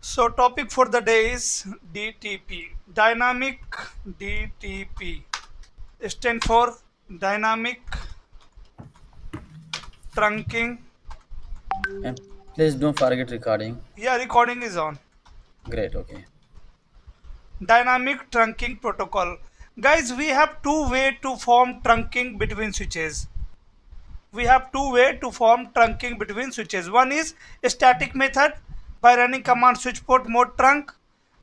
So topic for the day is DTP, dynamic DTP, stand for dynamic trunking. And please don't forget recording. Yeah, recording is on. Great, okay. Dynamic trunking protocol. Guys, we have two way to form trunking between switches. We have two way to form trunking between switches. One is a static method by running command switch port mode trunk,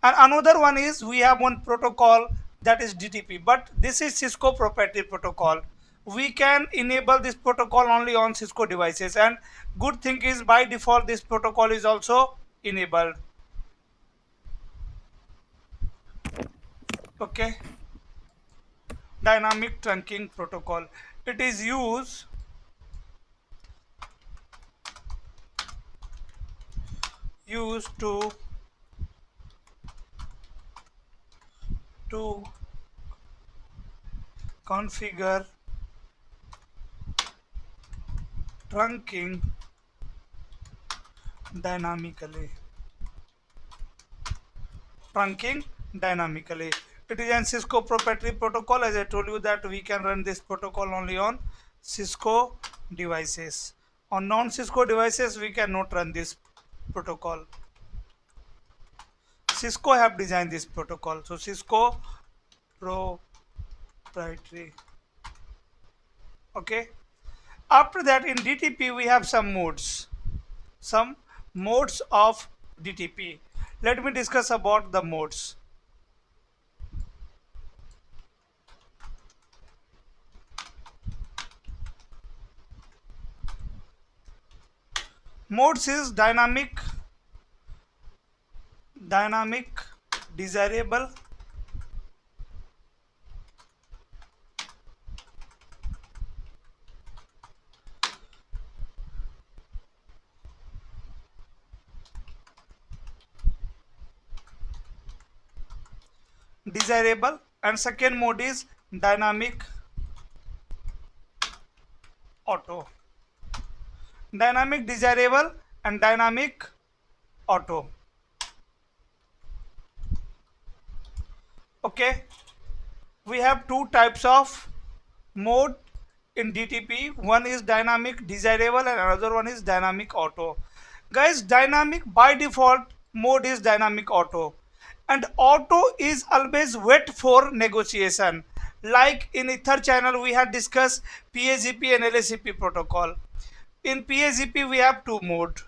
and another one is we have one protocol that is DTP, but this is Cisco proprietary protocol. We can enable this protocol only on Cisco devices, and good thing is by default this protocol is also enabled. Okay, dynamic trunking protocol, it is used to configure trunking dynamically. Trunking dynamically. It is a Cisco proprietary protocol. As I told you that we can run this protocol only on Cisco devices. On non-Cisco devices, we cannot run this protocol. Cisco have designed this protocol. So Cisco proprietary. Okay. After that, in DTP, we have some modes. Some modes of DTP. Let me discuss about the modes. Modes is dynamic, desirable, and second mode is dynamic auto. Dynamic desirable and dynamic auto. Okay, we have two types of mode in DTP. One is dynamic desirable and another one is dynamic auto. Guys, dynamic by default mode is dynamic auto, and auto is always wait for negotiation. Like in ether channel we had discussed PAGP and LACP protocol. In PAGP we have two mode,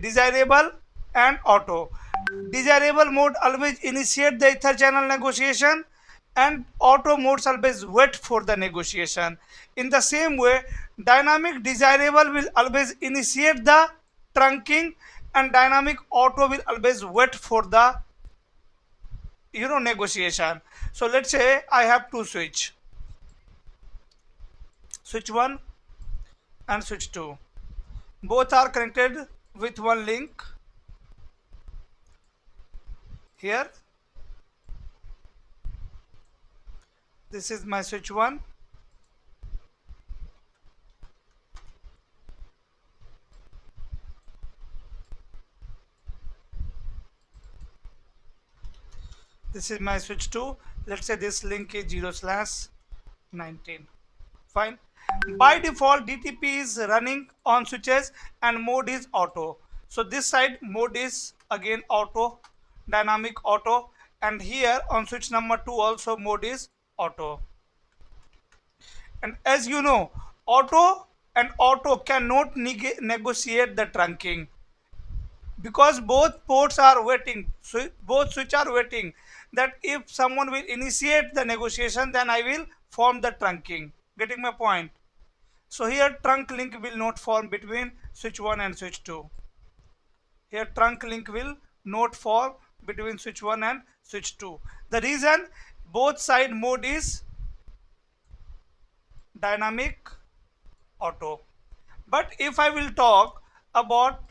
desirable and auto. Desirable mode always initiate the ether channel negotiation, and auto modes always wait for the negotiation. In the same way, dynamic desirable will always initiate the trunking, and dynamic auto will always wait for the negotiation. So let's say I have two switch 1 and switch 2. Both are connected with one link. Here, this is my switch 1. This is my switch 2. Let's say this link is 0/19. Fine. By default, DTP is running on switches and mode is auto. So this side mode is again auto, dynamic auto, and here on switch number 2 also mode is auto. And as you know, auto cannot negotiate the trunking, because both ports are waiting, so both switch are waiting that if someone will initiate the negotiation, then I will form the trunking. Getting my point? So here trunk link will not form between switch 1 and switch 2. Here trunk link will not form between switch 1 and switch 2. The reason, both side mode is dynamic auto. But if I will talk about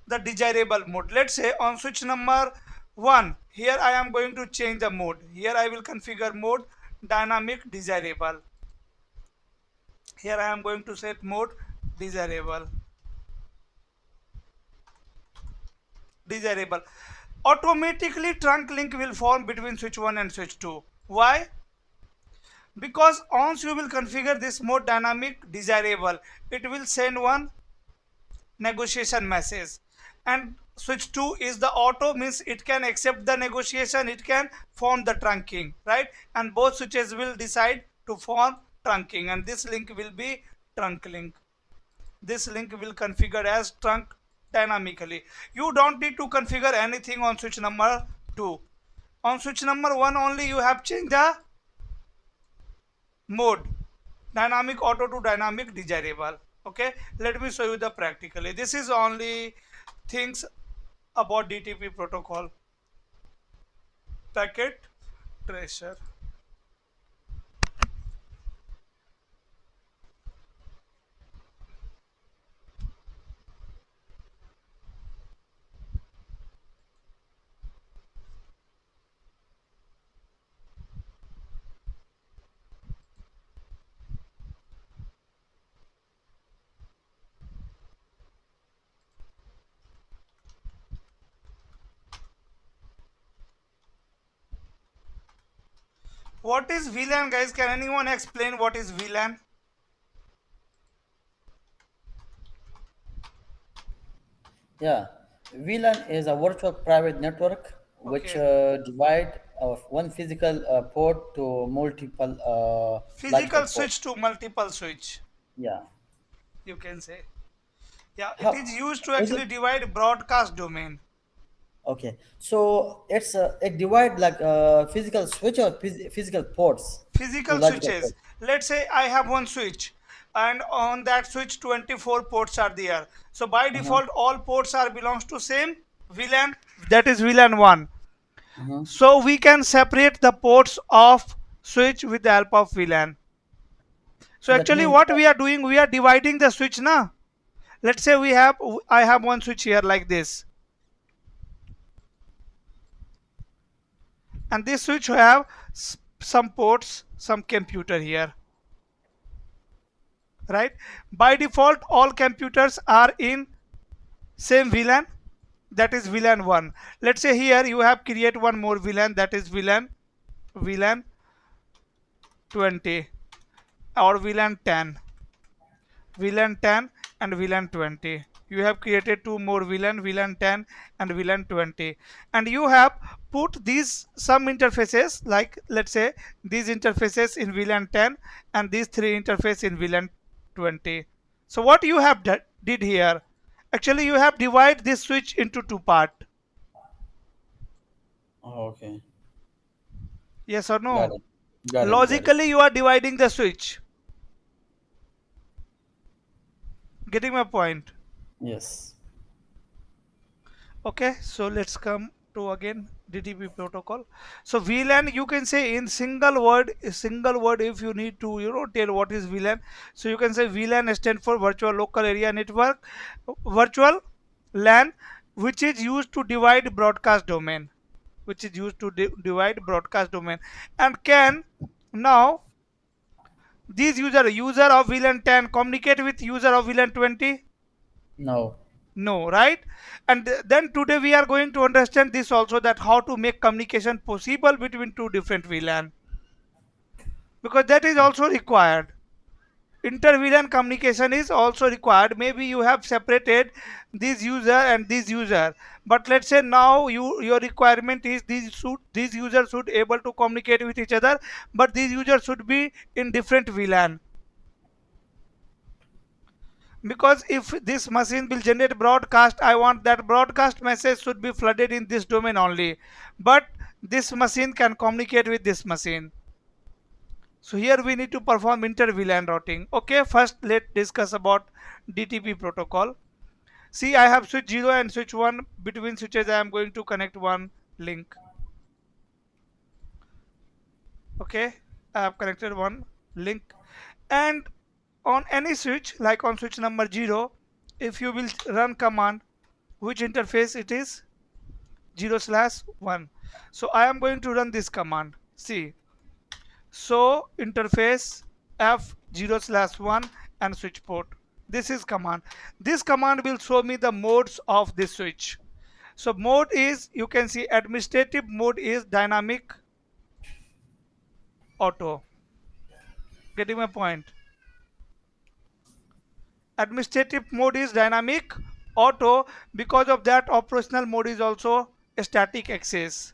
the desirable mode, let's say on switch number 1, here I am going to change the mode. Here I will configure mode dynamic desirable. Here I am going to set mode desirable. desirable. Automatically trunk link will form between switch 1 and switch 2. Why? Because once you will configure this mode dynamic desirable, it will send one negotiation message, and switch 2 is the auto, means it can accept the negotiation, it can form the trunking, right? And both switches will decide to form trunking, and this link will be trunk link. This link will configure as trunk dynamically. You don't need to configure anything on switch number 2. On switch number 1 only you have changed the mode dynamic auto to dynamic desirable. Okay, let me show you the practically. This is only things about DTP protocol. Packet tracer. What is VLAN, guys? Can anyone explain what is VLAN? Yeah, VLAN is a virtual private network which Okay, divide of one physical port to multiple logical physical ports. switch to multiple switch, Yeah. you can say. Yeah, it is How used to is actually it? divide broadcast domain. Okay, so it's it divide like physical switch or physical ports to Physical logical switches. ports. Let's say I have one switch, and on that switch 24 ports are there. So by Uh-huh. default all ports are belongs to same VLAN, that is VLAN 1. Uh-huh. So we can separate the ports of switch with the help of VLAN. So So that actually means what we are doing, we are dividing the switch now. Let's say I have one switch here like this, and this switch have some ports, some computer here, right? By default all computers are in same VLAN, that is VLAN 1. Let's say here you have create one more VLAN, that is VLAN 20 or VLAN 10 and VLAN 20. You have created two more VLAN 10 and VLAN 20, and you have put these some interfaces, like let's say these interfaces in VLAN 10 and these three interface in VLAN 20. So what you have did here, actually you have divide this switch into two part. oh, okay, Yes or got no? it, got it. Logically you are dividing the switch. Getting my point? Yes. Okay, so let's come to again DTP protocol. So VLAN, you can say in single word if you need to tell what is VLAN. So you can say VLAN stand for virtual local area network, virtual LAN, which is used to divide broadcast domain, which is used to divide broadcast domain, and can now these user of VLAN 10 communicate with user of VLAN 20. No. No, right? And then today we are going to understand this also, that how to make communication possible between two different VLAN, because that is also required. Inter VLAN communication is also required. Maybe you have separated this user and this user, but let's say now your requirement is these users should able to communicate with each other, but these users should be in different VLAN. Because if this machine will generate broadcast, I want that broadcast message should be flooded in this domain only, but this machine can communicate with this machine. So here we need to perform inter VLAN routing. Okay, first let's discuss about DTP protocol. See, I have switch 0 and switch 1. Between switches I am going to connect one link. Okay, I have connected one link, and on any switch, like on switch number 0, if you will run command, which interface it is, 0/1. So I am going to run this command. See, so interface f0/1 and switch port. This is command. This command will show me the modes of this switch. So mode is, you can see administrative mode is dynamic auto. Getting my point? Administrative mode is dynamic auto. Because of that, operational mode is also static access.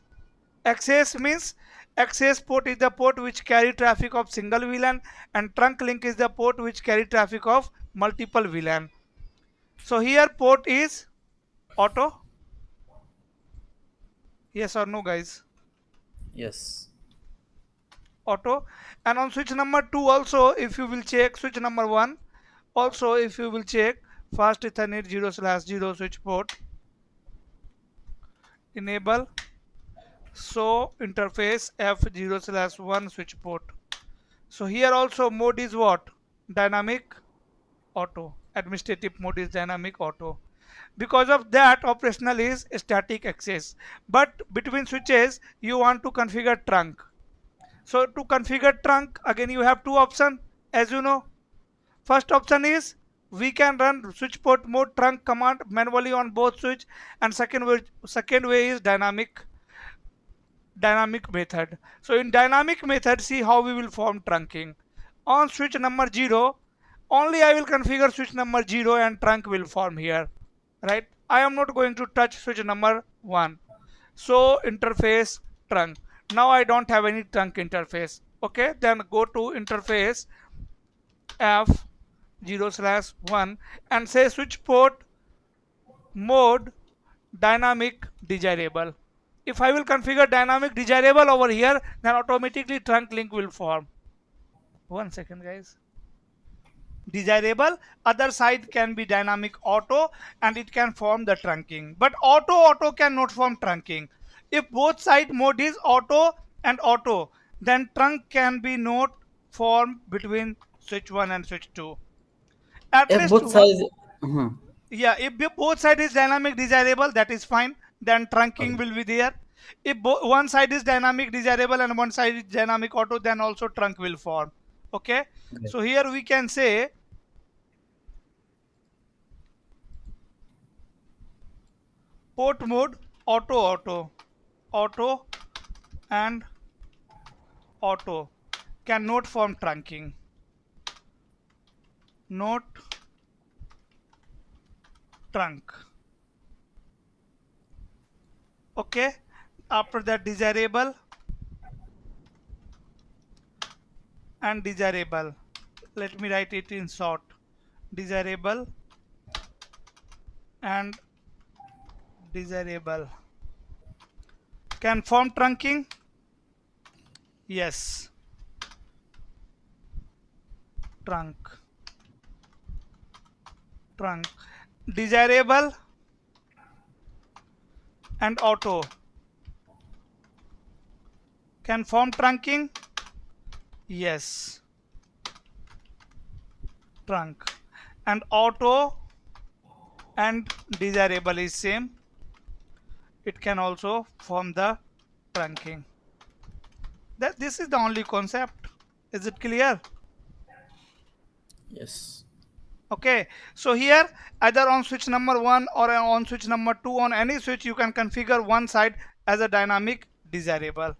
Access means access port is the port which carry traffic of single VLAN, and trunk link is the port which carry traffic of multiple VLAN. So here port is auto. Yes or no, guys? Yes. Auto. And on switch number 2 also, if you will check switch number 1, also if you will check fast Ethernet 0/0 switch port, enable show interface F0/1 switch port. So here also mode is what? Dynamic auto. Administrative mode is dynamic auto. Because of that, operational is static access. But between switches, you want to configure trunk. So to configure trunk, again you have two options, as you know. First option is we can run switch port mode trunk command manually on both switch, and second way is dynamic method. So in dynamic method, see how we will form trunking. On switch number 0, only I will configure switch number 0 and trunk will form here. Right? I am not going to touch switch number 1. So interface trunk. Now I don't have any trunk interface. Okay, then go to interface F0/1 and say switch port mode dynamic desirable. If I will configure dynamic desirable over here, then automatically trunk link will form. 1 second, guys. Desirable, other side can be dynamic auto, and it can form the trunking. But auto cannot form trunking. If both side mode is auto and auto, then trunk can be not formed between switch 1 and switch 2. At If least both one. sides. Mhm. Yeah, if both side is dynamic desirable, that is fine, then trunking Okay. will be there. If one side is dynamic desirable and one side is dynamic auto, then also trunk will form. Okay, Okay. so here we can say port mode auto and auto cannot form trunking. Not trunk. Okay, after that desirable and desirable. Let me write it in short. Desirable and desirable can form trunking. Yes, trunk. Desirable and auto can form trunking. Yes, trunk. And auto and desirable is same, it can also form the trunking. That this is the only concept. Is it clear? Yes. Okay, so here either on switch number 1 or on switch number 2, on any switch you can configure one side as a dynamic desirable.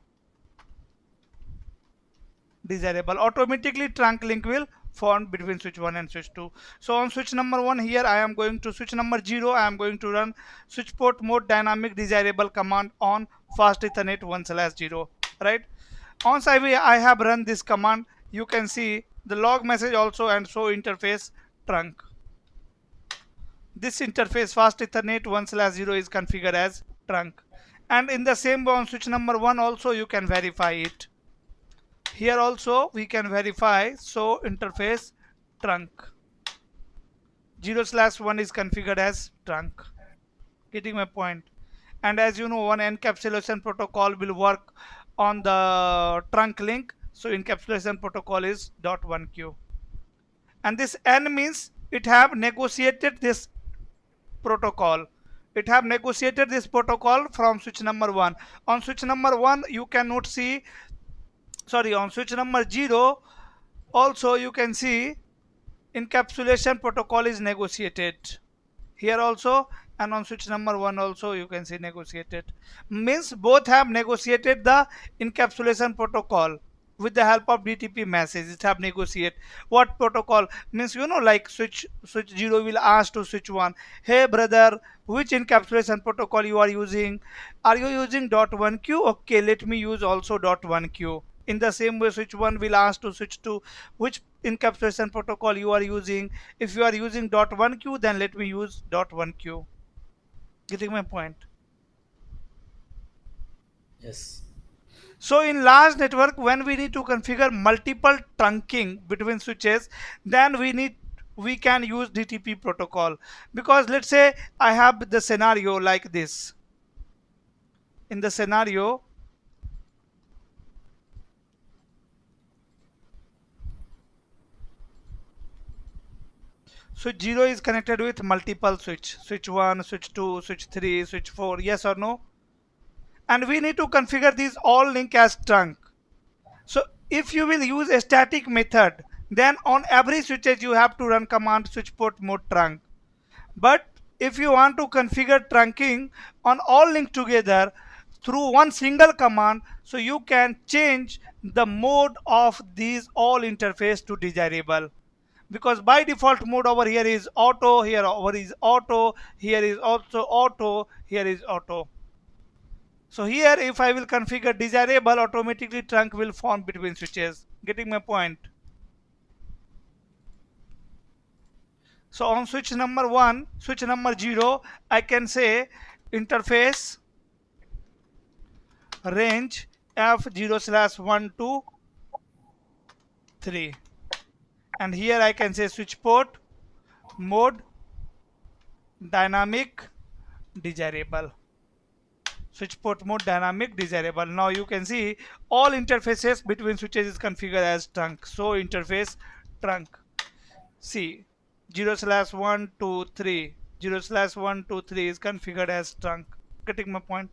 Automatically trunk link will form between switch 1 and switch 2. So on switch number 1, here I am going to switch number 0, I am going to run switch port mode dynamic desirable command on fast Ethernet 1/0. Right? Once I have run this command, you can see the log message also and show interface trunk. This interface fast Ethernet 1/0 is configured as trunk. And in the same way on switch number 1 also you can verify it. Here also we can verify, so interface trunk 0/1 is configured as trunk. Getting my point? And as you know, one encapsulation protocol will work on the trunk link. So encapsulation protocol is .1q. And this N means it have negotiated this protocol. It have negotiated this protocol from switch number 1. On switch number 1 you cannot see, sorry, on switch number 0 also you can see encapsulation protocol is negotiated. Here also and on switch number 1 also you can see negotiated. Means both have negotiated the encapsulation protocol with the help of DTP message. It have negotiate what protocol. Means like switch 0 will ask to switch 1, hey brother, which encapsulation protocol you are using? Are you using .1q? Okay, let me use also .1q. In the same way, switch 1 will ask to switch 2, which encapsulation protocol you are using? If you are using .1q, then let me use .1q. Getting my point? Yes. So in large network, when we need to configure multiple trunking between switches, then we can use DTP protocol. Because let's say I have the scenario like this. In the scenario, switch 0 is connected with multiple switch 1, switch 2, switch 3, switch 4, yes or no? And we need to configure these all link as trunk. So if you will use a static method, then on every switches you have to run command switch port mode trunk. But if you want to configure trunking on all link together through one single command, so you can change the mode of these all interface to desirable. Because by default mode over here is auto, here over is auto, here is also auto, here is auto. So here if I will configure desirable, automatically trunk will form between switches. Getting my point? So on switch number 1, switch number 0, I can say interface range F0/1 to 3. And here I can say switch port mode dynamic desirable. Switch port mode dynamic desirable. Now you can see all interfaces between switches is configured as trunk. So interface trunk. See 0/1 to 3. 0/1 to 3 is configured as trunk. Getting my point?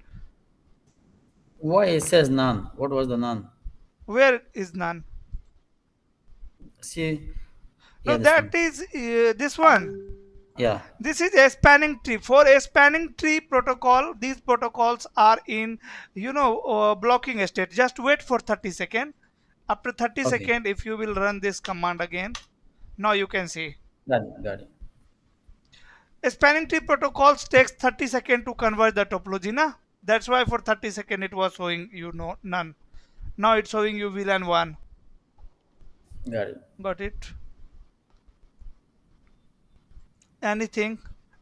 Why it says none? What was the none? Where is none? See, No, yeah, this that one. is this one. Yeah. This is a spanning tree. For a spanning tree protocol, these protocols are in blocking state. Just wait for 30 seconds. After 30 Okay. seconds, if you will run this command again, now you can see. Got it. Got it. A spanning tree protocols takes 30 seconds to convert the topology. Na? That's why for 30 seconds it was showing none. Now it's showing you VLAN 1. Got it. Got it? Anything?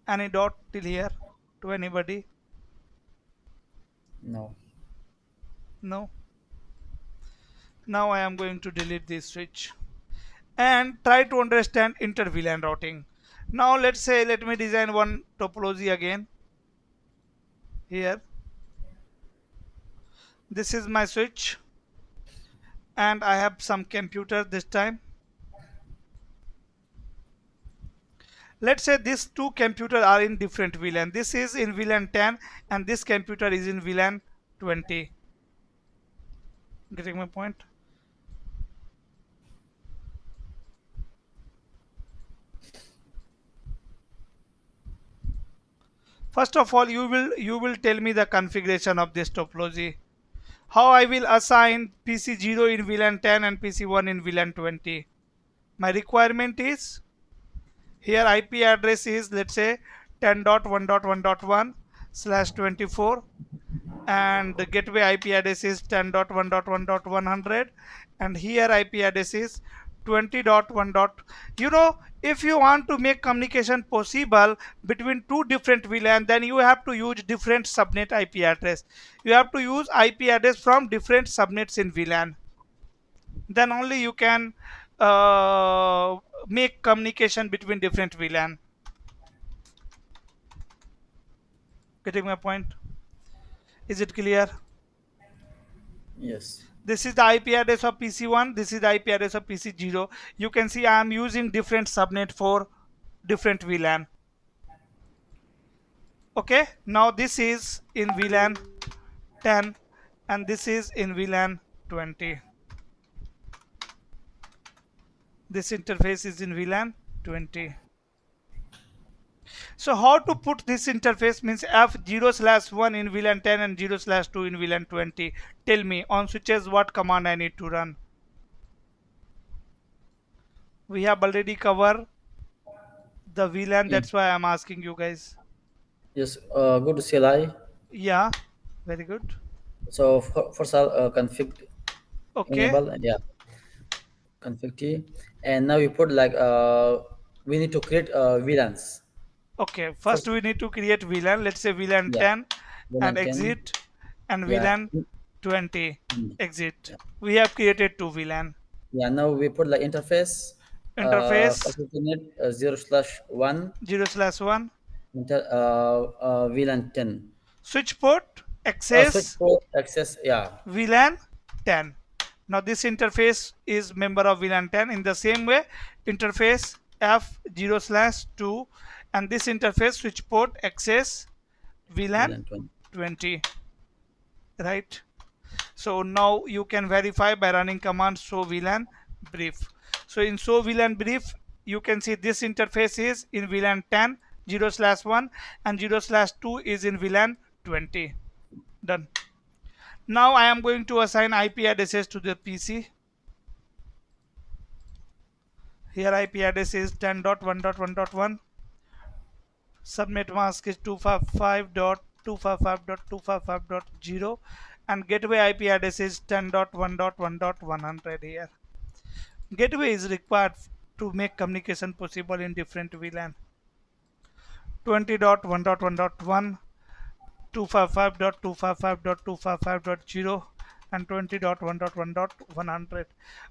Any dot till here to anybody? No. No. Now I am going to delete this switch and try to understand inter-VLAN routing. Now let's say let me design one topology again. Here, this is my switch and I have some computer this time. Let's say these two computers are in different VLAN. This is in VLAN 10 and this computer is in VLAN 20. Getting my point? First of all, you will tell me the configuration of this topology. How I will assign PC0 in VLAN 10 and PC1 in VLAN 20. My requirement is here IP address is let's say 10.1.1.1/24 and the gateway IP address is 10.1.1.100 and here IP address is 20.1. If you want to make communication possible between two different VLAN, then you have to use different subnet IP address. You have to use IP address from different subnets in VLAN. Then only you can make communication between different VLAN. Getting my point? Is it clear? Yes. This is the IP address of PC1. This is the IP address of PC0. You can see I am using different subnet for different VLAN. Okay. Now this is in VLAN 10 and this is in VLAN 20. This interface is in VLAN 20. So how to put this interface means f0/1 in VLAN 10 and 0/2 in VLAN 20. Tell me on switches what command I need to run. We have already covered the VLAN, Yeah. that's why I'm asking you guys. Just go to CLI. Yeah, very good. So first I'll config Okay, enable, and yeah, config T, and now you put like we need to create VLANs okay. First first. we need to create VLAN. Let's say VLAN Yeah, 10 and VLAN 10. exit, and Yeah. VLAN 20 exit. Yeah. We have created two VLAN. Yeah, now we put like interface Interface 550net 0/1 0/1. VLAN 10. Switch port Switch access port access, yeah. VLAN 10. Now this interface is member of VLAN 10. In the same way, interface F0/2, and this interface switch port access VLAN VLAN 20. 20. Right. So now you can verify by running command show VLAN brief. So in show VLAN brief, you can see this interface is in VLAN 10 0/1 and 0/2 is in VLAN 20. Done. Now I am going to assign IP addresses to the PC. Here IP address is 10.1.1.1. Subnet mask is 255.255.255.0, and gateway IP address is 10.1.1.100 here. Gateway is required to make communication possible in different VLAN. 20.1.1.1, 255.255.255.0, and 20.1.1.100.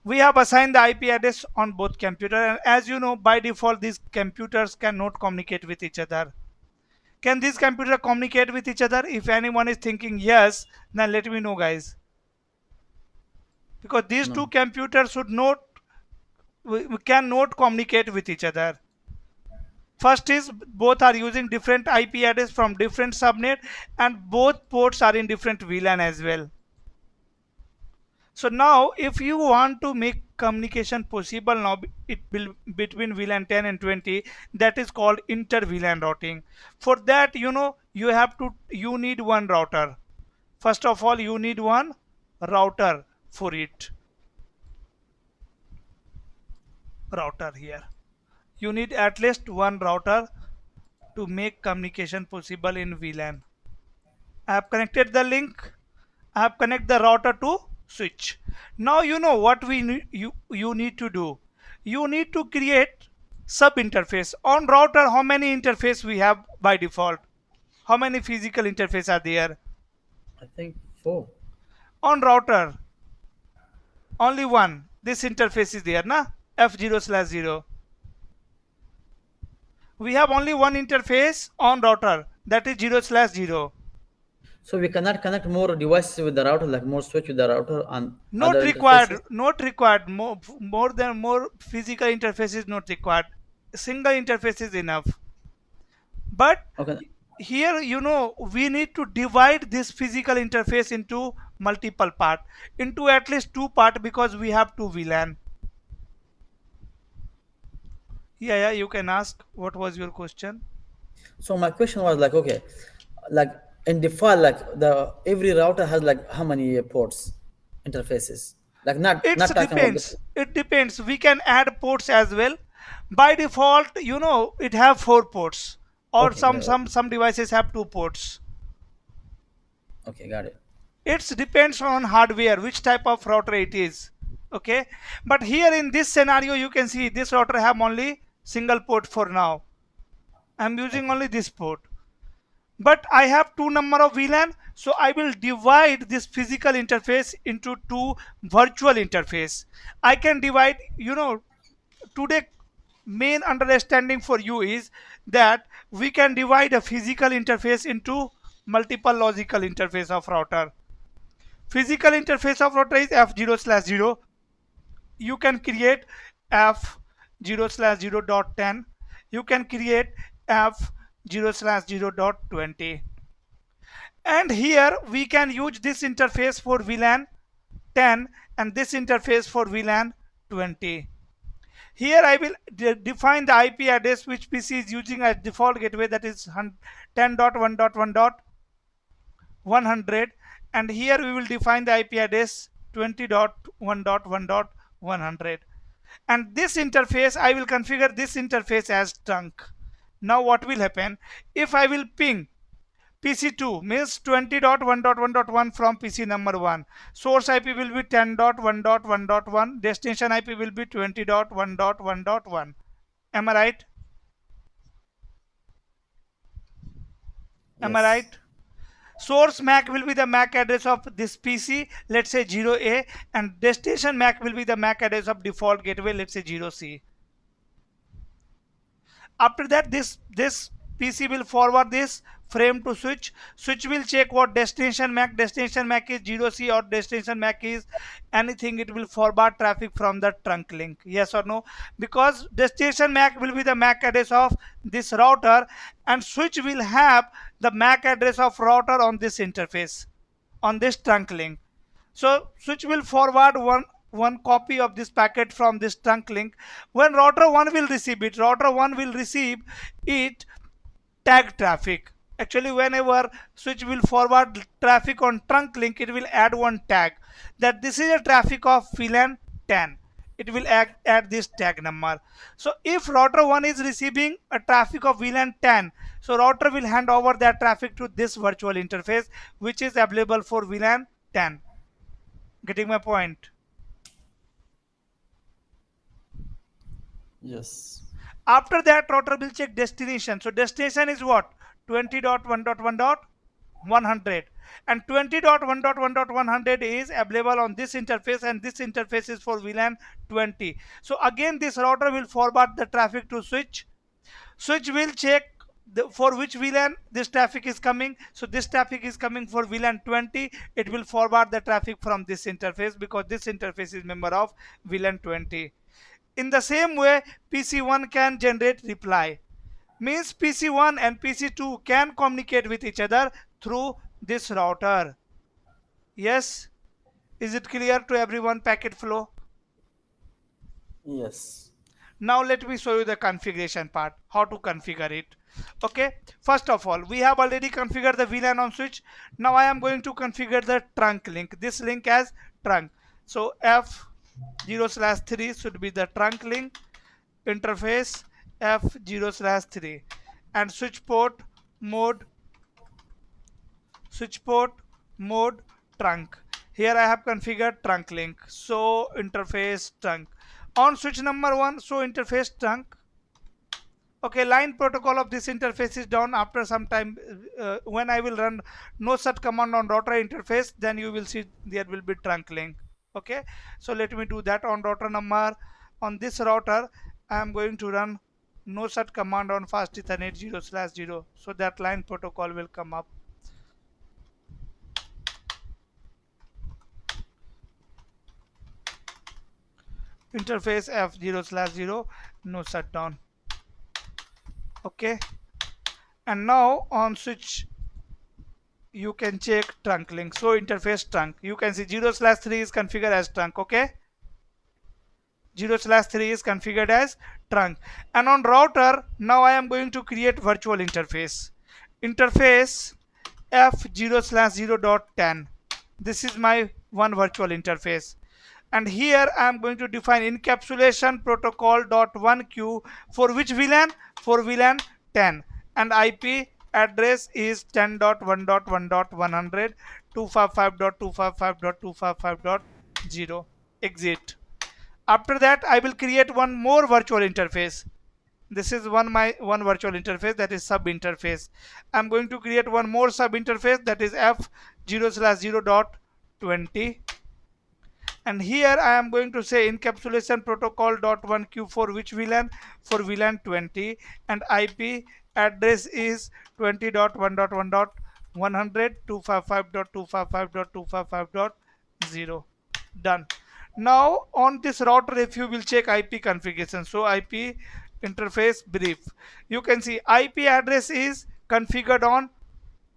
We have assigned the IP address on both computer, and as you know, by default these computers cannot communicate with each other. Can these computers communicate with each other? If anyone is thinking yes, then let me know, guys. Because these two No. computers should not, we cannot communicate with each other. First is both are using different IP address from different subnet, and both ports are in different VLAN as well. So now if you want to make communication possible now it will between VLAN 10 and 20, that is called inter VLAN routing. For that, you need one router. First of all, you need one router for it. Router here. You need at least one router to make communication possible in VLAN. I have connected the link. I have connected the router to switch. Now you know what you need to do. You need to create sub interface. On router, how many interface we have by default? How many physical interface are there? I think 4. On router, only one. This interface is there, na? F0/0. We have only one interface on router, that is 0/0. So we cannot connect more devices with the router, like more switch with the router and Not other required, interfaces. not required. More physical interface is not required. Single interface is enough. But Okay. here, we need to divide this physical interface into multiple part, into at least two part, because we have two VLAN. Yeah, you can ask. What was your question? So my question was like, okay, like in default, like the every router has like how many ports, interfaces? Like It not talking about depends. the. It depends. We can add ports as well. By default, it have four ports, or Okay, some devices have two ports. okay, got it. It depends on hardware, which type of router it is. Okay, but here in this scenario, you can see this router have only single port for now. I'm using Okay, only this port. But I have two number of VLAN, so I will divide this physical interface into two virtual interface. I can divide, today main understanding for you is that we can divide a physical interface into multiple logical interface of router. Physical interface of router is F0/0. You can create F0/0.10. You can create F0/0.20. And here we can use this interface for VLAN 10 and this interface for VLAN 20. Here I will define the IP address which PC is using as default gateway, that is 10.1.1.100, and here we will define the IP address 20.1.1.100, and this interface I will configure this interface as trunk. Now what will happen if I will ping PC2 means 20.1.1.1 from PC number 1. Source IP will be 10.1.1.1. Destination IP will be 20.1.1.1. Am I right? Am I Yes. right? Source MAC will be the MAC address of this PC, let's say 0A, and destination MAC will be the MAC address of default gateway, let's say 0C. After that, this PC will forward this frame to switch will check what destination MAC is 0C or destination MAC is anything, it will forward traffic from the trunk link, yes or no, because destination MAC will be the MAC address of this router and switch will have the MAC address of router on this interface, on this trunk link. So switch will forward one copy of this packet from this trunk link. When router 1 will receive it, router 1 will receive it tag traffic. Actually, whenever switch will forward traffic on trunk link, it will add one tag that this is a traffic of VLAN 10. It will add this tag number. So if router 1 is receiving a traffic of VLAN 10, so router will hand over that traffic to this virtual interface which is available for VLAN 10. Getting my point? Yes. After that, router will check destination. So destination is what? 20.1.1.100, and 20.1.1.100 is available on this interface, and this interface is for VLAN 20. So again, this router will forward the traffic to switch. Switch will check for which VLAN this traffic is coming. So this traffic is coming for VLAN 20. It will forward the traffic from this interface because this interface is member of VLAN 20. In the same way, PC1 can generate reply. Means PC1 and PC2 can communicate with each other through this router. Yes? Is it clear to everyone packet flow? Yes. Now let me show you the configuration part, how to configure it. Okay, first of all, we have already configured the VLAN on switch. Now I am going to configure the trunk link, this link as trunk. So F0/3 should be the trunk link, interface F0/3, and switch port mode trunk. Here I have configured trunk link, so interface trunk. On switch number 1, so interface trunk. Okay, line protocol of this interface is down. After some time, when I will run no such command on router interface, then you will see there will be trunk link. Okay, so let me do that on router number. On this router, I am going to run no such command on fast ethernet 0/0, so that line protocol will come up. Interface F0/0, no shutdown. Okay, and now on switch you can check trunk link, so interface trunk, you can see 0/3 is configured as trunk. Okay, 0/3 is configured as trunk. And on router, now I am going to create virtual interface F0/0.10. this is my one virtual interface, and here I am going to define encapsulation protocol .1q for which VLAN? For VLAN 10, and IP address is 10.1.1.100 255.255.255.0 exit. After that, I will create one more virtual interface. This is one virtual interface, that is sub interface. I'm going to create one more sub interface, that is F0/0.20, and here I am going to say encapsulation protocol .1q for which VLAN? For VLAN 20, and IP address is 20.1.1.100 255.255.255.0. Done. Now on this router, if you will check IP configuration, so IP interface brief, you can see IP address is configured on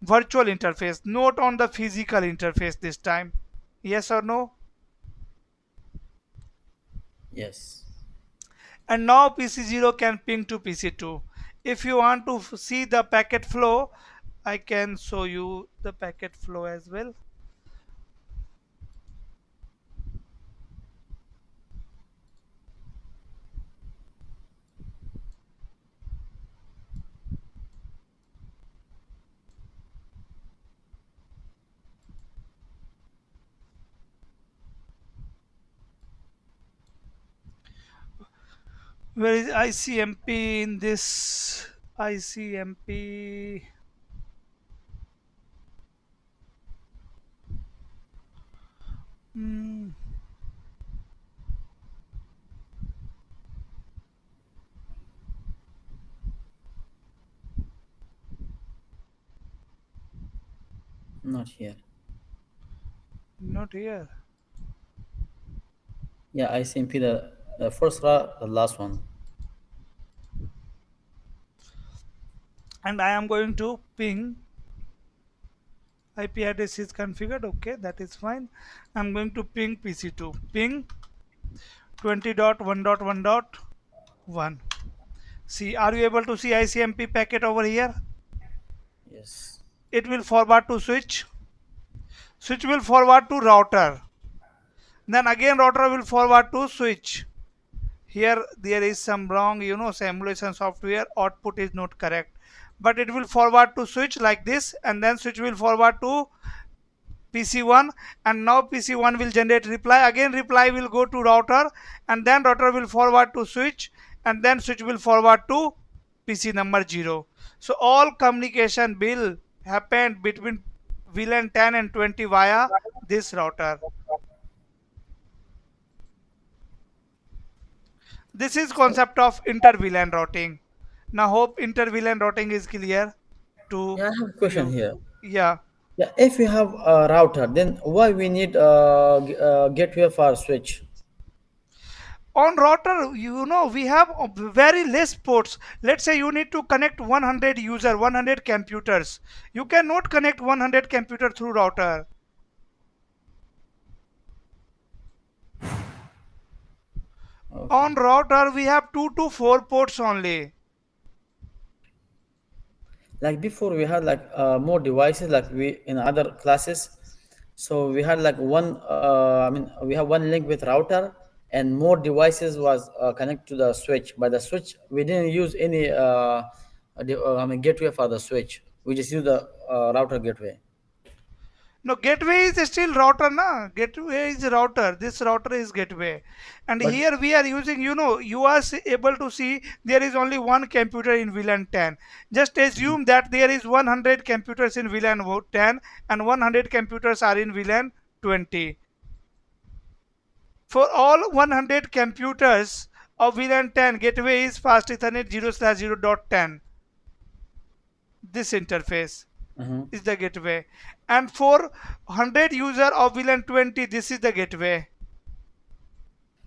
virtual interface, not on the physical interface this time. Yes or no? Yes. and now PC0 can ping to PC2. If you want to see the packet flow, I can show you the packet flow as well. Where is ICMP in this ICMP? Hmm, Not here. not here. Yeah, ICMP, the first route, the last one. And I am going to ping. IP address is configured. Okay, that is fine. I'm going to ping PC2. Ping 20.1.1.1. See, are you able to see ICMP packet over here? Yes. It will forward to switch. Switch will forward to router. Then again router will forward to switch. Here there is some wrong, simulation software output is not correct. But it will forward to switch like this, and then switch will forward to PC1, and now PC1 will generate reply. Again reply will go to router, and then router will forward to switch, and then switch will forward to PC number 0. So all communication will happen between VLAN 10 and 20 via this router. This is concept of inter-VLAN routing. Now hope inter-VLAN routing is clear to Yeah, I have a question you. here. Yeah. Yeah, if we have a router, then why we need gateway for switch? On router, we have very less ports. Let's say you need to connect 100 user, 100 computers. You cannot connect 100 computer through router. On Okay. router, we have 2 to 4 ports only. Like before, we had like more devices, like we in other classes. So we had like one. I mean, we have one link with router, and more devices was connected to the switch. By the switch, we didn't use any. I mean, gateway for the switch. We just use the router gateway. No, gateway is still router, na? Gateway is router. This router is gateway. And But here we are using, you are able to see there is only one computer in VLAN 10. Just assume that there is 100 computers in VLAN 10 and 100 computers are in VLAN 20. For all 100 computers of VLAN 10, gateway is fast Ethernet 0/0.10. This interface mhm. is the gateway, and for 100 user of VLAN 20, this is the gateway.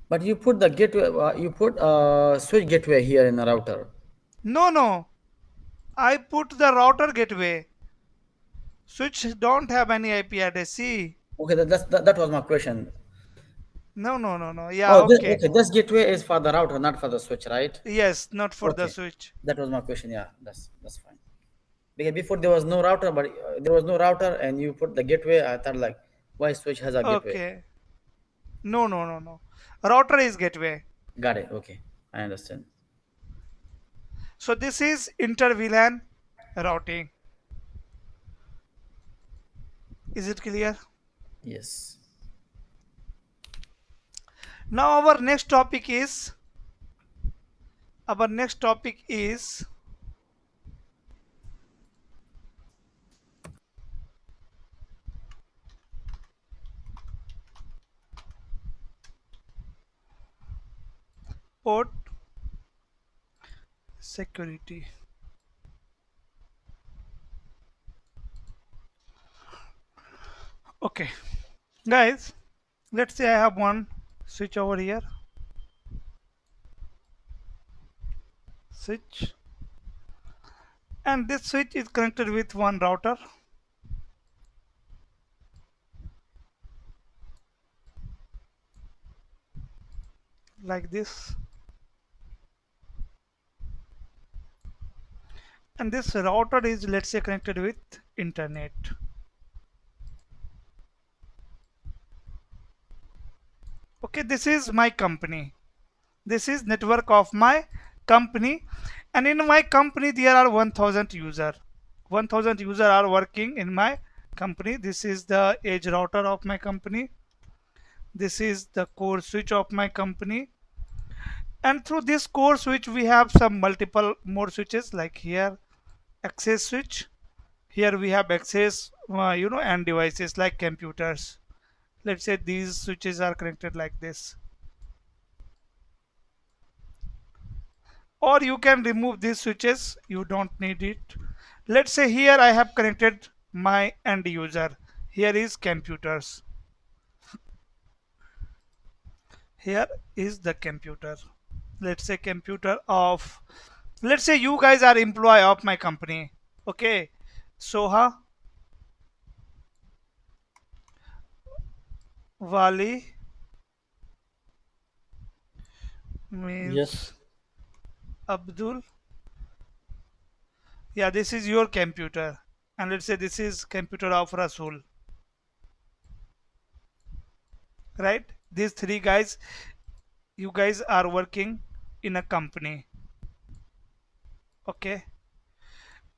But you put the gateway. You put switch gateway here in the router. No, I put the router gateway. Switch don't have any IP address. See, Okay, that was my question. no, yeah, Oh, okay, okay. This gateway is for the router, not for the switch, right? yes, not for the Okay, switch. that was my question. Yeah, that's fine. Because before there was no router, but there was no router, and you put the gateway. I thought like, why switch has a gateway? Okay, no, router is gateway. Got it. Okay, I understand. So this is inter VLAN routing. Is it clear? Yes. Now our next topic is port security. Okay, guys, let's say I have one switch over here. Switch, and this switch is connected with one router like this. and this router is, let's say, connected with internet. Okay, this is my company. This is network of my company, and in my company there are 1000 user. 1000 user are working in my company. This is the edge router of my company. This is the core switch of my company, and through this core switch we have some multiple more switches, like here access switch. Here we have access and devices like computers. Let's say these switches are connected like this, or you can remove these switches, you don't need it. Let's say here I have connected my end user. Here is computers. Here is the computer. Let's say computer of, let's say you guys are employee of my company. Okay, Soha, Wali Yes. means Abdul. Yeah, this is your computer, and let's say this is computer of Rasul, right? These three guys, you guys are working in a company. Okay,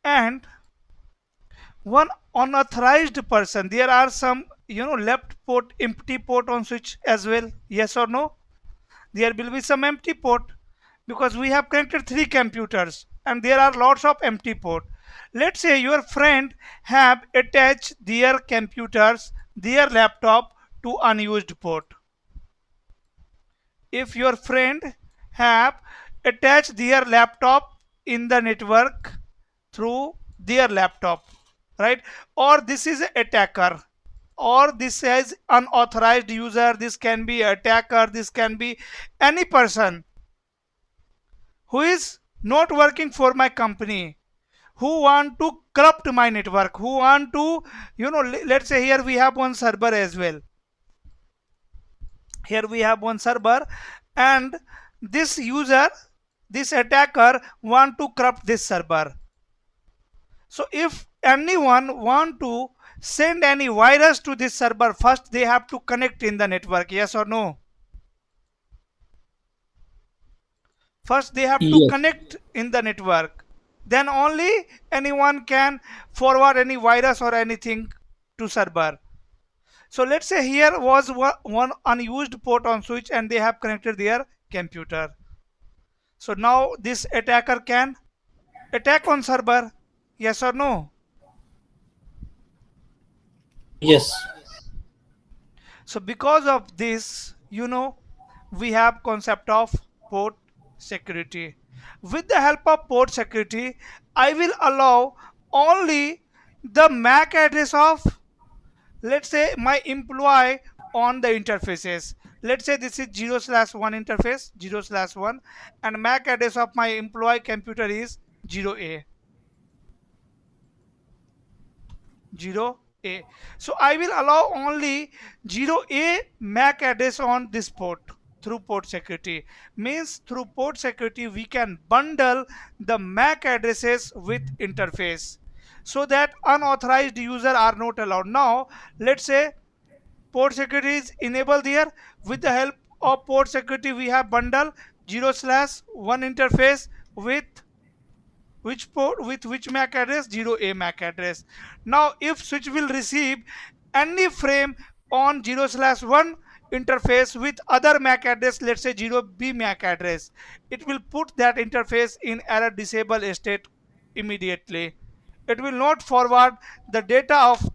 and one unauthorized person, there are some left port, empty port on switch as well, yes or no? There will be some empty port, because we have connected three computers and there are lots of empty port. Let's say your friend have attached their computers, their laptop to unused port. If your friend have attached their laptop in the network through their laptop, right? Or this is attacker, or this is unauthorized user, this can be attacker, this can be any person who is not working for my company, who want to corrupt my network, who want to let's say here we have one server as well. Here we have one server, and this user, this attacker want to corrupt this server. So if anyone want to send any virus to this server, first they have to connect in the network, yes or no? First they have to Yes. connect in the network, then only anyone can forward any virus or anything to server. So let's say here was one unused port on switch and they have connected their computer. So now this attacker can attack on server, yes or no? Yes. So because of this, we have concept of port security. With the help of port security, I will allow only the MAC address of, let's say, my employee on the interfaces. Let's say this is 0/1 interface, 0/1, and MAC address of my employee computer is 0A. 0A. So I will allow only 0A MAC address on this port through port security. Means through port security we can bundle the MAC addresses with interface, so that unauthorized user are not allowed. Now let's say port security is enabled here. With the help of port security we have bundle 0/1 interface with which port, with which MAC address, 0A MAC address. Now if switch will receive any frame on 0/1 interface with other MAC address, let's say 0B MAC address, it will put that interface in error disable state immediately. It will not forward the data of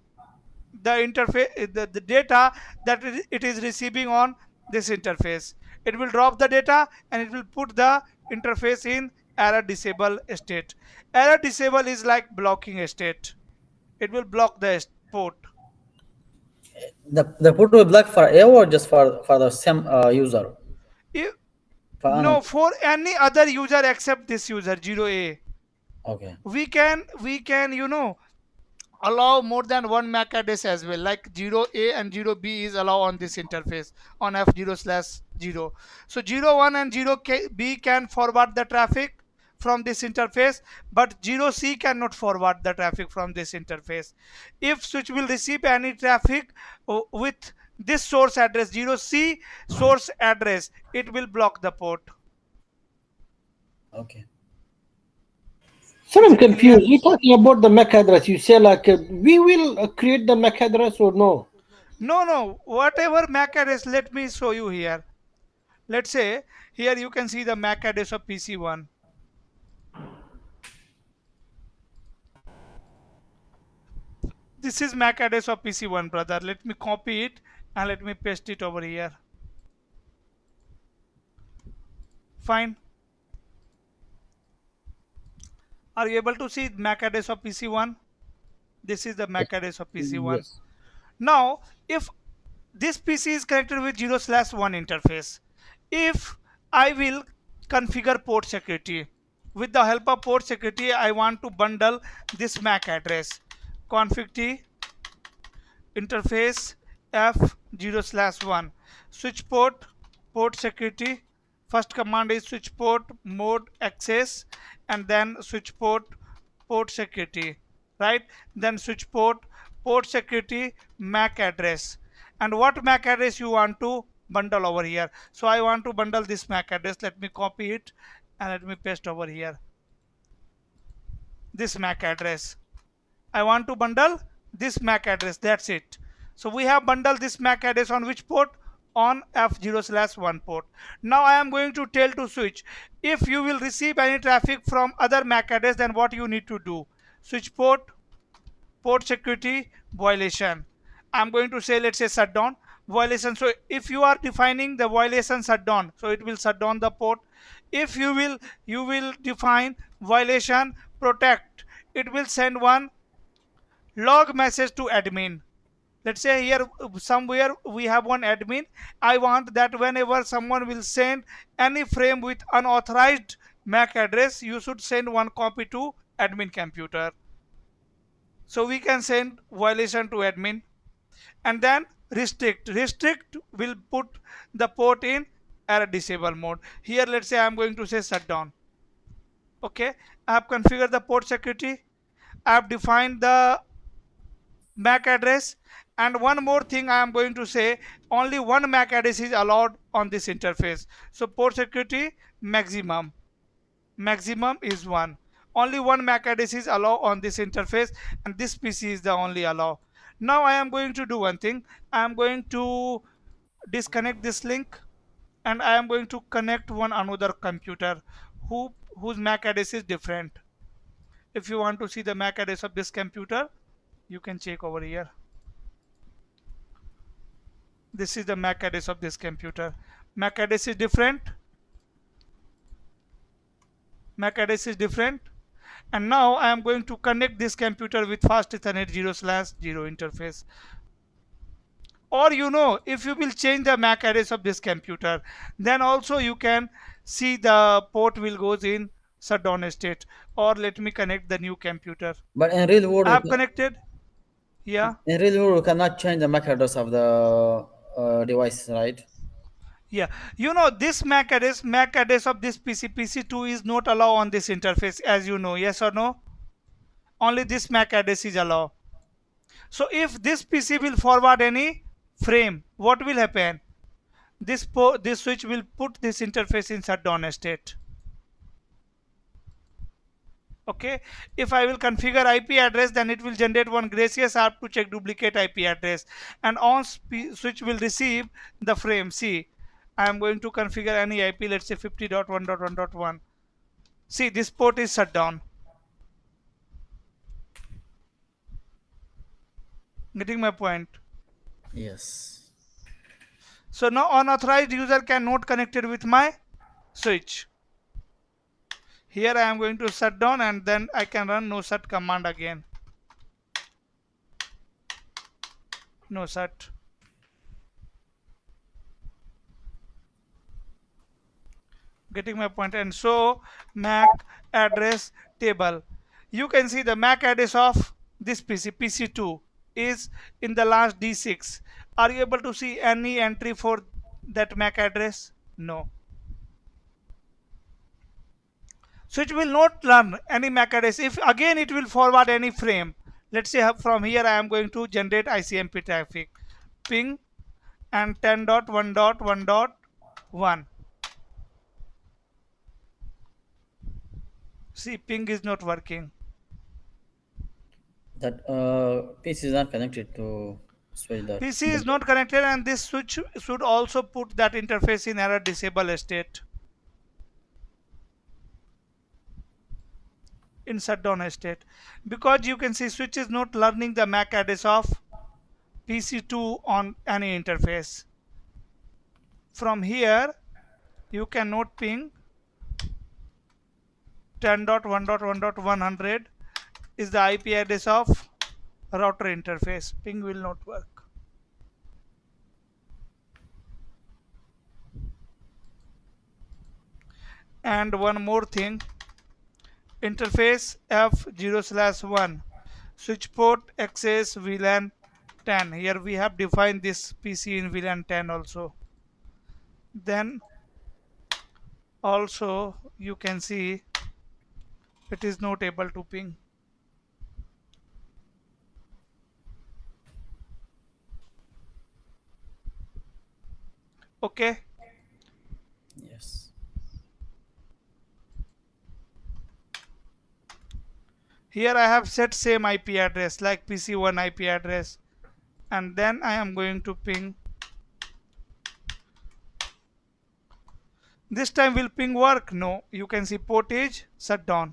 the interface, the data that it is receiving on this interface. It will drop the data and it will put the interface in error disable state. Error disable is like blocking state. It will block the port. The port will block for A or just for the same user? If, For no, another. for any other user except this user 0A. Okay. We can allow more than one MAC address as well, like 0A and 0B is allowed on this interface on F0/0. So 01 and 0B can forward the traffic from this interface, but 0C cannot forward the traffic from this interface. If switch will receive any traffic with this source address, 0C source address, it will block the port. Okay. Sir, Is I'm it clear? confused. You're talking about the MAC address. You say like we will create the MAC address or no? No, whatever MAC address, let me show you here. Let's say here you can see the MAC address of PC1. This is MAC address of PC1, brother. Let me copy it and let me paste it over here. Fine. Are you able to see MAC address of PC1? This is the MAC address of PC1. Yes. Now, if this PC is connected with 0/1 interface, if I will configure port security, with the help of port security, I want to bundle this MAC address. Config T interface F0/1 switch port security. First command is switch port mode access, and then switch port security, right? Then switch port security MAC address. And what MAC address you want to bundle over here? So I want to bundle this MAC address. Let me copy it and let me paste over here this MAC address. I want to bundle this MAC address. That's it. So we have bundled this MAC address on which port? On F0/1 port. Now I am going to tell to switch, if you will receive any traffic from other MAC address, then what you need to do? Switch port security violation. I'm going to say, let's say, shutdown violation. So if you are defining the violation shutdown, so it will shut down the port. If you will define violation protect, it will send one log message to admin. Let's say here somewhere we have one admin. I want that whenever someone will send any frame with unauthorized MAC address, you should send one copy to admin computer. So we can send violation to admin. And then restrict will put the port in error disable mode. Here let's say I'm going to say shutdown. Okay, I have configured the port security, I have defined the MAC address, and one more thing I am going to say, only one MAC address is allowed on this interface. So port security maximum is 1. Only one MAC address is allowed on this interface, and this PC is the only allow. Now I am going to do one thing. I am going to disconnect this link, and I am going to connect one another computer whose MAC address is different. If you want to see the MAC address of this computer, you can check over here. This is the MAC address of this computer. MAC address is different. MAC address is different. And now I am going to connect this computer with fast Ethernet 0/0 interface. Or if you will change the MAC address of this computer, then also you can see the port will goes in shutdown state. Or let me connect the new computer. But in real world, I have connected. Yeah. in real world, we cannot change the MAC address of the device, right? Yeah, this MAC address of this PC2 is not allowed on this interface, as you know. Yes or no? Only this MAC address is allowed. So if this PC will forward any frame, what will happen? This switch will put this interface in shutdown state. Okay, if I will configure IP address, then it will generate one gracious app to check duplicate IP address, and on switch will receive the frame. See, I am going to configure any IP, let's say 50.1.1.1. See, this port is shut down. Getting my point? Yes. So now unauthorized user cannot connect it with my switch. Here I am going to shut down, and then I can run no shut command again. No shut. Getting my point? And so MAC address table, you can see the MAC address of this PC2 is in the last D6. Are you able to see any entry for that MAC address? No. Switch will not learn any MAC address. If again it will forward any frame. Let's say from here I am going to generate ICMP traffic. Ping and 10.1.1.1. See, ping is not working. That PC is not connected to switch that. PC is not connected, and this switch should also put that interface in error disable state. In shutdown state, because you can see switch is not learning the MAC address of PC2 on any interface. From here you can note ping 10.1.1.100 is the IP address of router interface. Ping will not work. And one more thing, interface F0/1 switch port access VLAN 10. Here we have defined this PC in VLAN 10 also. Then also you can see it is not able to ping. Okay. Yes. Here I have set same IP address like PC1 IP address, and then I am going to ping. This time will ping work? No. You can see port is shut down.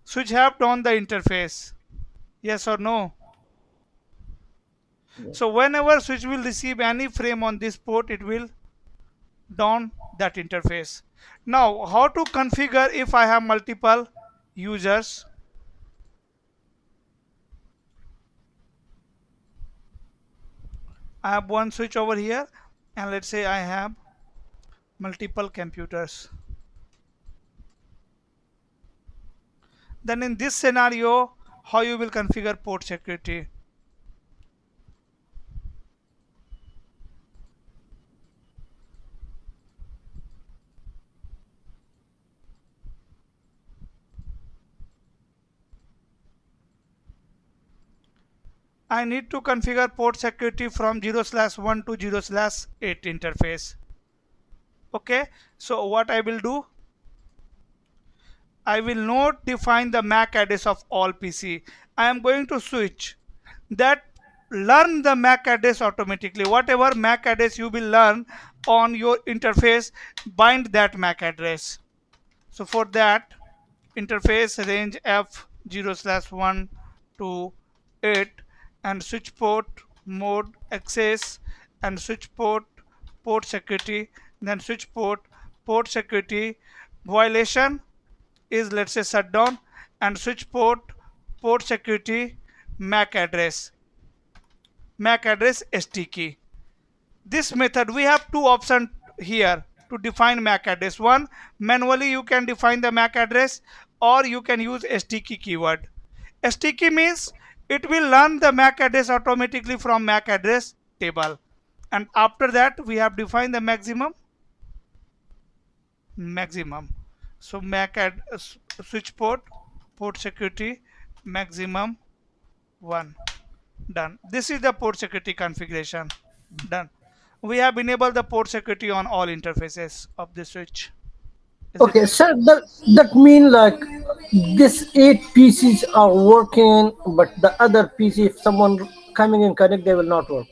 Switch have on the interface. Yes or no? Yes. So whenever switch will receive any frame on this port, it will down that interface. Now how to configure if I have multiple users? I have one switch over here, and let's say I have multiple computers. Then in this scenario, how you will configure port security? I need to configure port security from 0/1 to 0/8 interface. Okay, so what I will do, I will not define the MAC address of all PC. I am going to switch that learn the MAC address automatically. Whatever MAC address you will learn on your interface, bind that MAC address. So for that, interface range F0/1 to 8 and switch port mode access and switch port security, then switch port security violation is, let's say, shutdown, and switch port security MAC address ST key. This method we have two options here to define MAC address. One, manually you can define the MAC address, or you can use ST key keyword. ST key means it will learn the MAC address automatically from MAC address table, and after that we have defined the maximum. So switch port security maximum 1. Done. This is the port security configuration. Done. We have enabled the port security on all interfaces of the switch. Is it Okay, sir, that mean like this 8 PCs are working, but the other PC, if someone coming and connect, they will not work.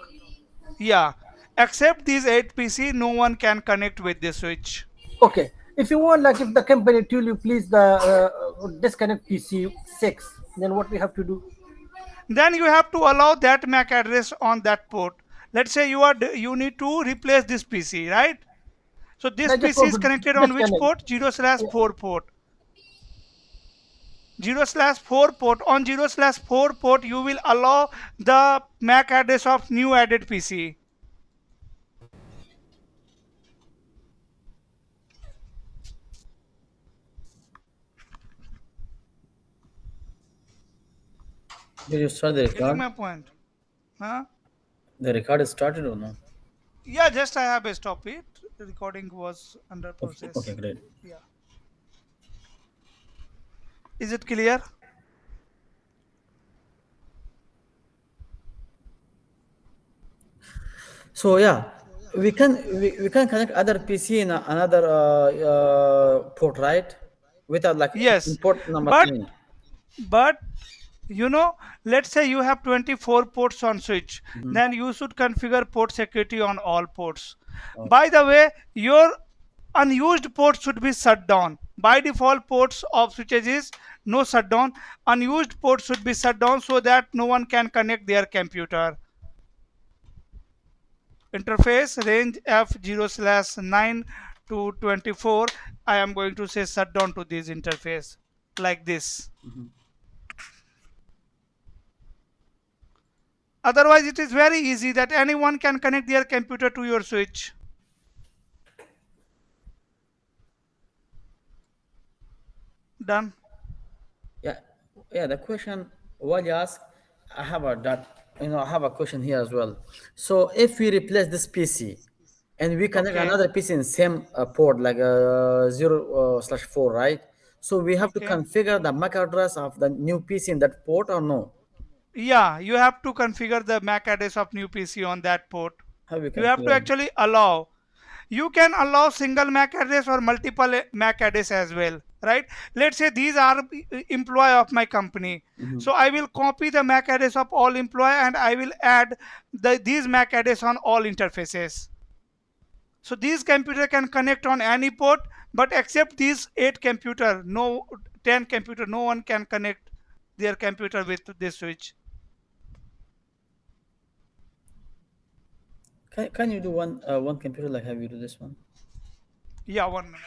Yeah. Except these 8 PC, no one can connect with the switch. Okay, if you want, like if the company tell you please disconnect PC 6, then what we have to do? Then you have to allow that MAC address on that port. Let's say you need to replace this PC, right? So this I just PC want is to connected on which disconnect. port? 0/4 port. 0/4 port. On 0/4 port, you will allow the MAC address of new added PC. Did you start the Getting my record? point? Huh? The record is started or no? Yeah, just I have stopped it. The recording was under Okay, process. okay, great. Yeah. Is it clear? So yeah, we can connect other PC in another port, right? Without like Yes, in port number but 10. but you know, let's say you have 24 ports on switch, Mhm. then you should configure port security on all ports. Okay. By the way, your unused ports should be shut down. By default, ports of switches is no shutdown. Unused ports should be shut down so that no one can connect their computer. Interface range F0/9 to 24. I am going to say shut down to this interface like this. Otherwise, it is very easy that anyone can connect their computer to your switch. Done. Yeah, yeah. The question what you ask, I have a that I have a question here as well. So if we replace this PC and we connect Okay. another PC in same port like 0/4, right? So we have to Okay. configure the MAC address of the new PC in that port or no? Yeah, you have to configure the MAC address of new PC on that port. How we You have to configure? actually allow. You can allow single MAC address or multiple MAC address as well, right? Let's say these are employee of my company. So I will copy the MAC address of all employee and I will add these MAC address on all interfaces. So these computer can connect on any port, but except these 8 computer, no 10 computer, no one can connect their computer with this switch. Can you do one computer like have you do this one? Yeah, 1 minute.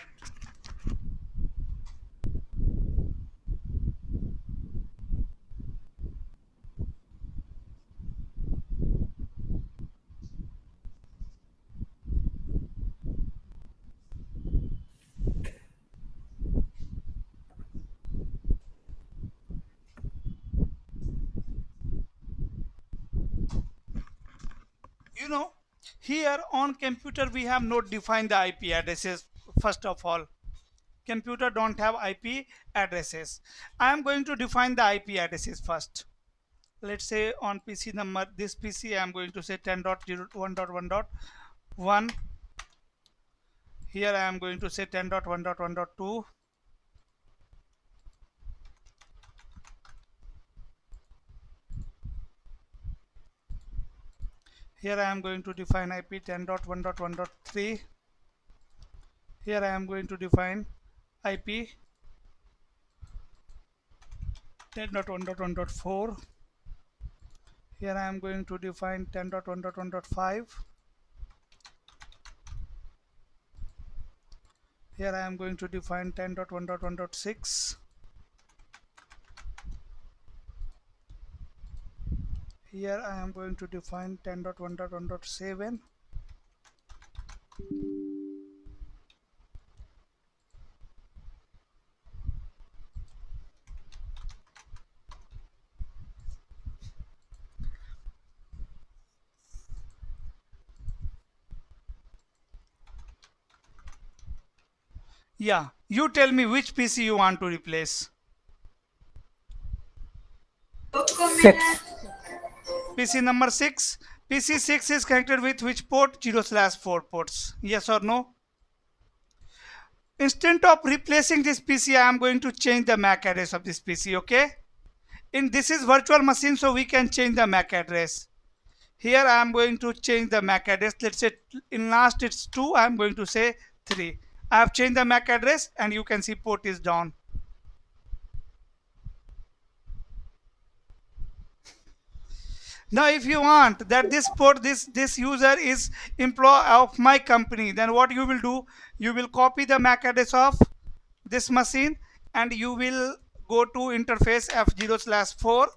You know, here on computer we have not defined the IP addresses. First of all, computer don't have IP addresses. I am going to define the IP addresses first. Let's say on PC number, this PC I am going to say 10.0.1.1.1. Here I am going to say 10.1.1.2. Here I am going to define IP 10.1.1.3. Here I am going to define IP 10.1.1.4. Here I am going to define 10.1.1.5. Here I am going to define 10.1.1.6. Here I am going to define 10.1.1.7. Yeah, you tell me which PC you want to replace. 6. PC number 6. PC 6 is connected with which port? 0/4 ports. Yes or no? Instead of replacing this PC, I am going to change the MAC address of this PC, okay? In this is virtual machine, so we can change the MAC address. Here I am going to change the MAC address. Let's say in last it's 2, I am going to say 3. I have changed the MAC address and you can see port is down. Now if you want that this port, this user is employee of my company, then what you will do, you will copy the MAC address of this machine and you will go to interface F0/4,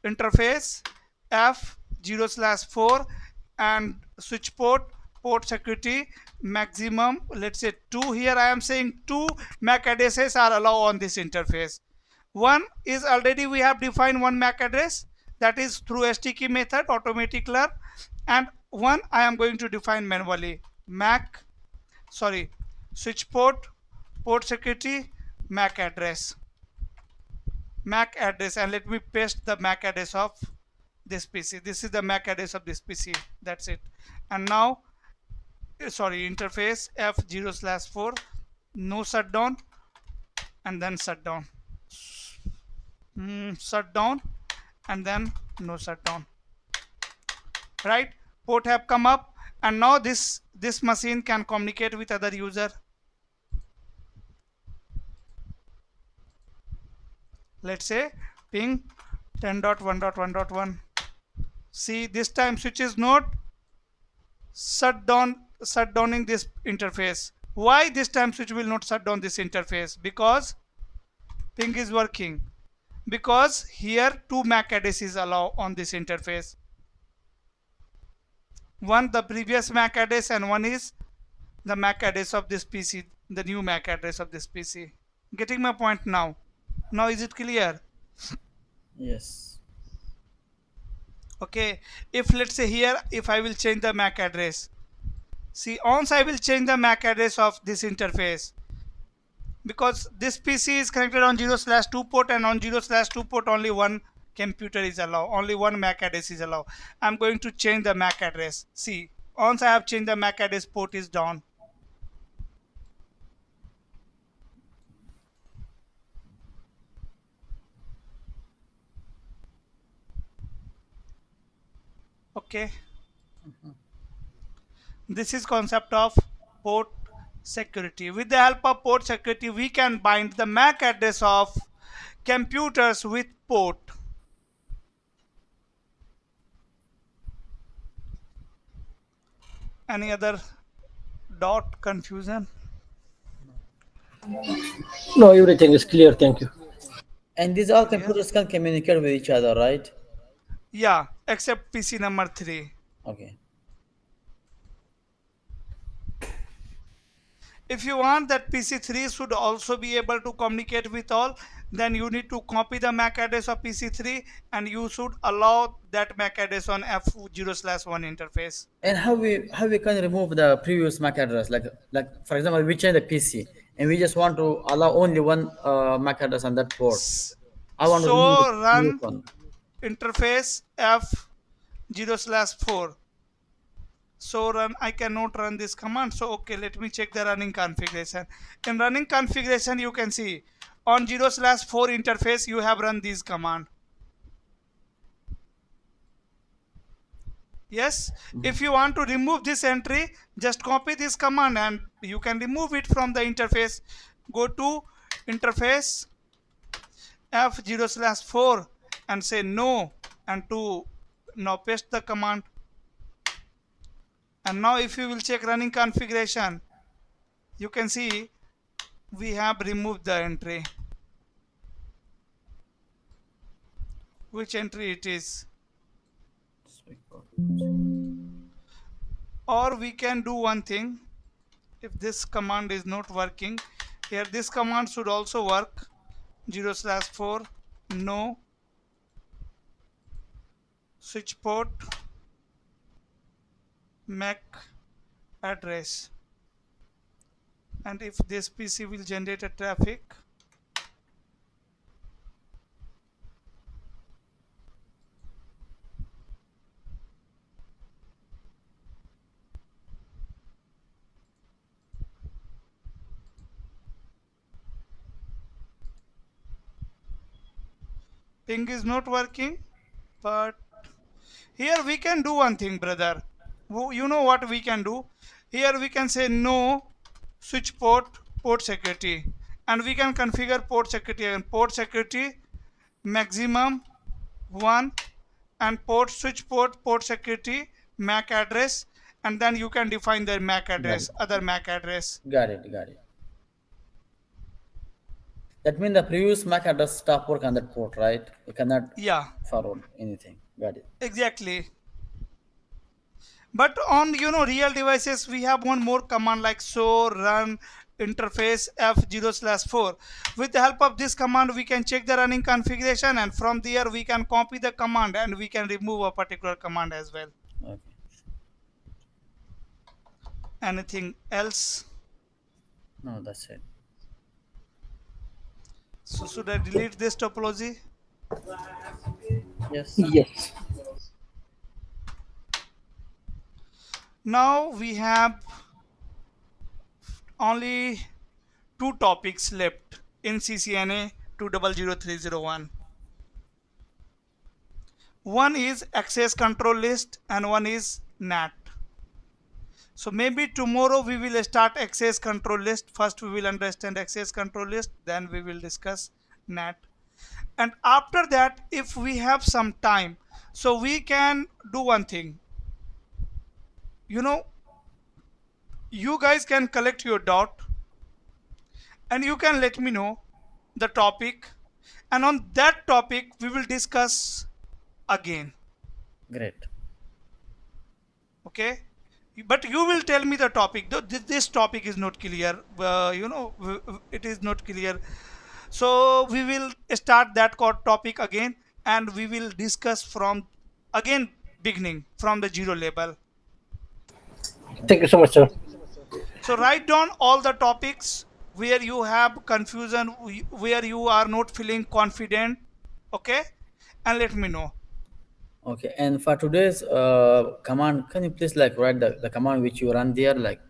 interface F0/4 and switch port security maximum, let's say 2. Here I am saying 2 MAC addresses are allowed on this interface. One is already we have defined one MAC address, that is through STK method, automatic learn, and one I am going to define manually. Switch port security MAC address, and let me paste the MAC address of this PC. This is the MAC address of this PC. That's it. And now, sorry, interface F0/4, no shutdown, and then shutdown, shutdown, and then no shutdown. Right? Port have come up, and now this machine can communicate with other user. Let's say ping 10.1.1.1. See, this time switch is not shutdowning this interface. Why this time switch will not shut down this interface? Because ping is working. Because here two MAC addresses allow on this interface. One the previous MAC address, and one is the MAC address of this PC, the new MAC address of this PC. Getting my point now? Now is it clear? Yes. Okay, if let's say here, if I will change the MAC address, see, once I will change the MAC address of this interface, because this PC is connected on 0/2 port, and on 0/2 port only one computer is allowed, only one MAC address is allowed. I'm going to change the MAC address. See, once I have changed the MAC address, port is down. Okay. This is concept of port security. With the help of port security, we can bind the MAC address of computers with port. Any other dot confusion? No, everything is clear. Thank you. And these all computers can communicate with each other, right? Yeah, except PC number 3. Okay. If you want that PC3 should also be able to communicate with all, then you need to copy the MAC address of PC3, and you should allow that MAC address on F0/1 interface. And how we can remove the previous MAC address? Like for example, we change the PC and we just want to allow only one MAC address on that port. I want to remove So the run previous one. interface F0/4. So run, I cannot run this command. So okay, let me check the running configuration. In running configuration, you can see on 0/4 interface you have run this command. Yes, if you want to remove this entry, just copy this command and you can remove it from the interface. Go to interface F0/4 and say no, and to now paste the command. And now if you will check running configuration, you can see we have removed the entry. Which entry it is? Or we can do one thing. If this command is not working, here this command should also work. 0/4 no switch port MAC address, and if this PC will generate a traffic, ping is not working. But here we can do one thing, brother. You know what we can do? Here we can say no switch port security, and we can configure port security, and port security maximum 1, and port switch port security MAC address, and then you can define the MAC address, other MAC address. Got it. That means the previous MAC address stop work on that port, right? You cannot Yeah, forward anything. Got it. exactly. But on real devices, we have one more command like so run interface F0/4. With the help of this command, we can check the running configuration, and from there we can copy the command and we can remove a particular command as well. Okay. Anything else? No, that's it. So should I delete this topology? Yes. Yes. Now we have only two topics left in CCNA 200301. One is access control list and one is NAT. So maybe tomorrow we will start access control list. First we will understand access control list, then we will discuss NAT. And after that, if we have some time, so we can do one thing. You know, you guys can collect your dot and you can let me know the topic, and on that topic we will discuss again. Great. Okay, but you will tell me the topic. Though this topic is not clear, it is not clear, so we will start that topic again and we will discuss from again beginning from the zero level. Thank you so much, sir. So write down all the topics where you have confusion, where you are not feeling confident, okay, and let me know. Okay. And for today's command, can you please like write the command which you run there, like